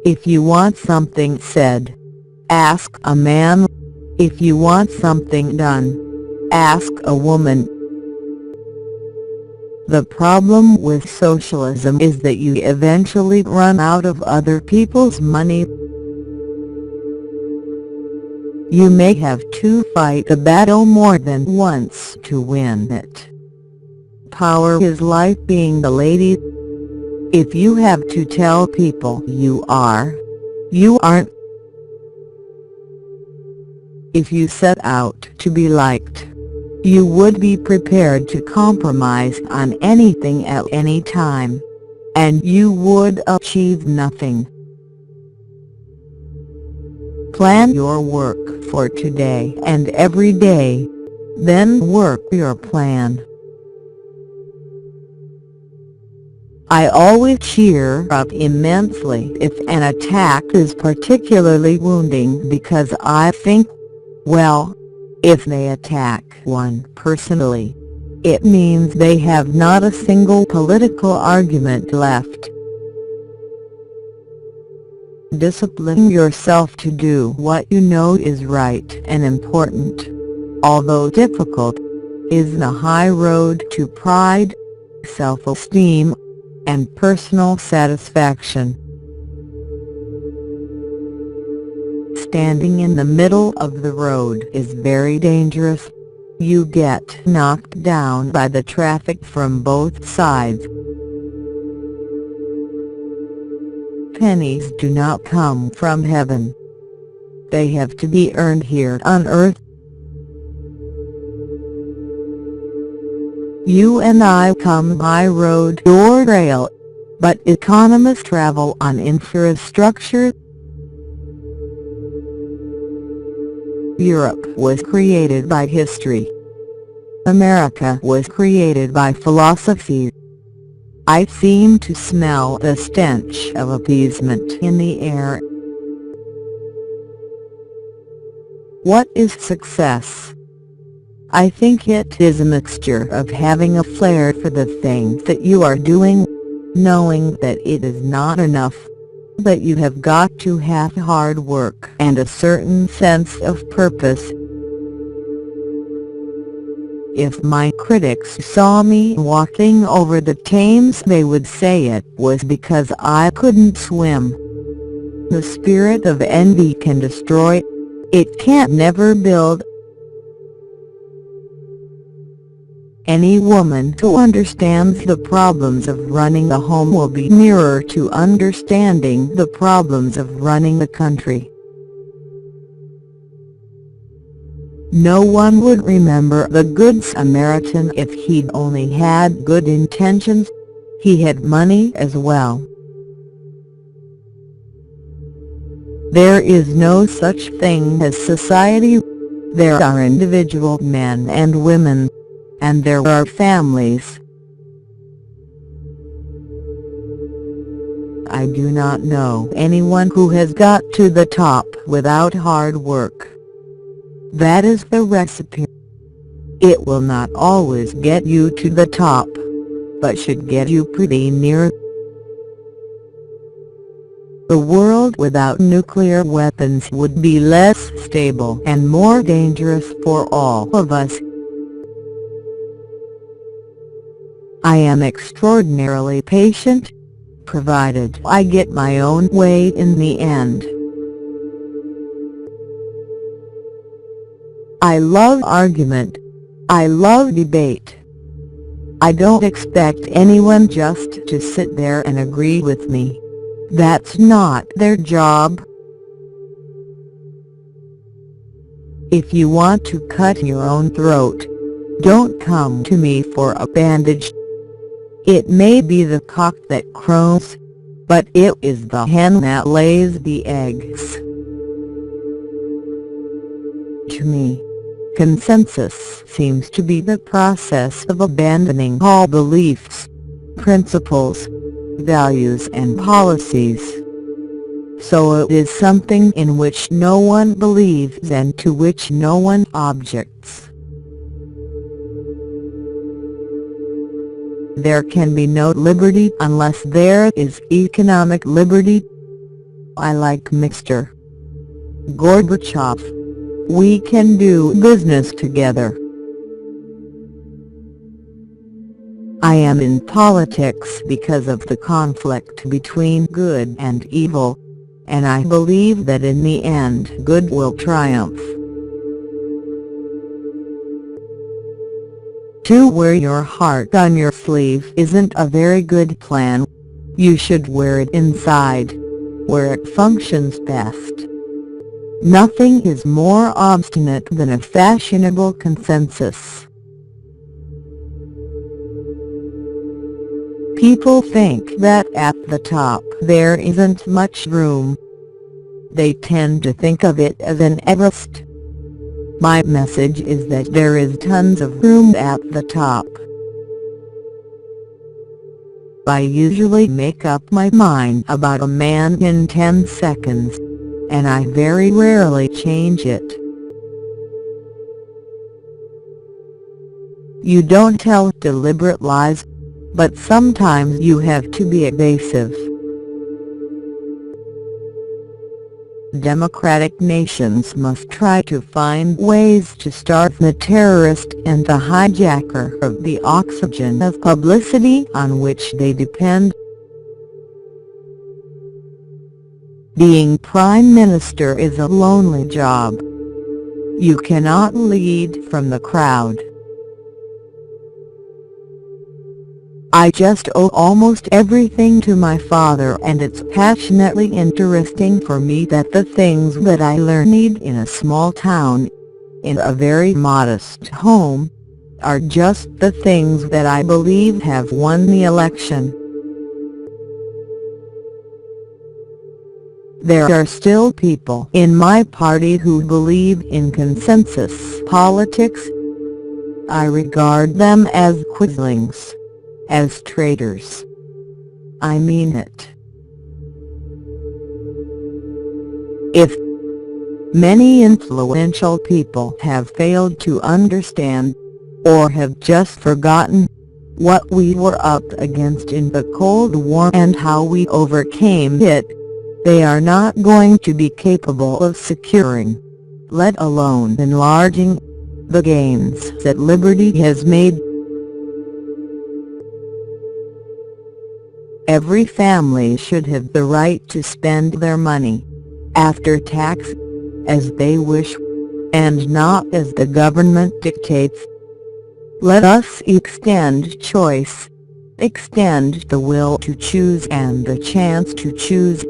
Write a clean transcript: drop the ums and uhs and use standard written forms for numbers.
If you want something said, ask a man. If you want something done, ask a woman. The problem with socialism is that you eventually run out of other people's money. You may have to fight a battle more than once to win it. Power is like being the lady. If you have to tell people you are, you aren't. If you set out to be liked, you would be prepared to compromise on anything at any time, and you would achieve nothing. Plan your work for today and every day, then work your plan. I always cheer up immensely if an attack is particularly wounding, because I think, well, if they attack one personally, it means they have not a single political argument left. Discipline yourself to do what you know is right and important, although difficult, is the high road to pride, self-esteem, and personal satisfaction. Standing in the middle of the road is very dangerous. You get knocked down by the traffic from both sides. Pennies do not come from heaven. They have to be earned here on earth. You and I come by road or rail, but economists travel on infrastructure. Europe was created by history. America was created by philosophy. I seem to smell the stench of appeasement in the air. What is success? I think it is a mixture of having a flair for the thing that you are doing, knowing that it is not enough, that you have got to have hard work and a certain sense of purpose. If my critics saw me walking over the Thames, they would say it was because I couldn't swim. The spirit of envy can destroy, it can't never build. Any woman who understands the problems of running a home will be nearer to understanding the problems of running the country. No one would remember the Good Samaritan if he'd only had good intentions. He had money as well. There is no such thing as society. There are individual men and women, and there are families. I do not know anyone who has got to the top without hard work. That is the recipe. It will not always get you to the top, but should get you pretty near. The world without nuclear weapons would be less stable and more dangerous for all of us. I am extraordinarily patient, provided I get my own way in the end. I love argument. I love debate. I don't expect anyone just to sit there and agree with me. That's not their job. If you want to cut your own throat, don't come to me for a bandage. It may be the cock that crows, but it is the hen that lays the eggs. To me, consensus seems to be the process of abandoning all beliefs, principles, values and policies. So it is something in which no one believes and to which no one objects. There can be no liberty unless there is economic liberty. I like Mr. Gorbachev. We can do business together. I am in politics because of the conflict between good and evil, and I believe that in the end good will triumph. To wear your heart on your sleeve isn't a very good plan. You should wear it inside, where it functions best. Nothing is more obstinate than a fashionable consensus. People think that at the top there isn't much room. They tend to think of it as an Everest. My message is that there is tons of room at the top. I usually make up my mind about a man in 10 seconds, and I very rarely change it. You don't tell deliberate lies, but sometimes you have to be evasive. Democratic nations must try to find ways to starve the terrorist and the hijacker of the oxygen of publicity on which they depend. Being Prime Minister is a lonely job. You cannot lead from the crowd. I just owe almost everything to my father, and it's passionately interesting for me that the things that I learned in a small town, in a very modest home, are just the things that I believe have won the election. There are still people in my party who believe in consensus politics. I regard them as quislings, as traitors. I mean it. If many influential people have failed to understand, or have just forgotten, what we were up against in the Cold War and how we overcame it, they are not going to be capable of securing, let alone enlarging, the gains that liberty has made. Every family should have the right to spend their money, after tax, as they wish, and not as the government dictates. Let us extend choice, extend the will to choose and the chance to choose.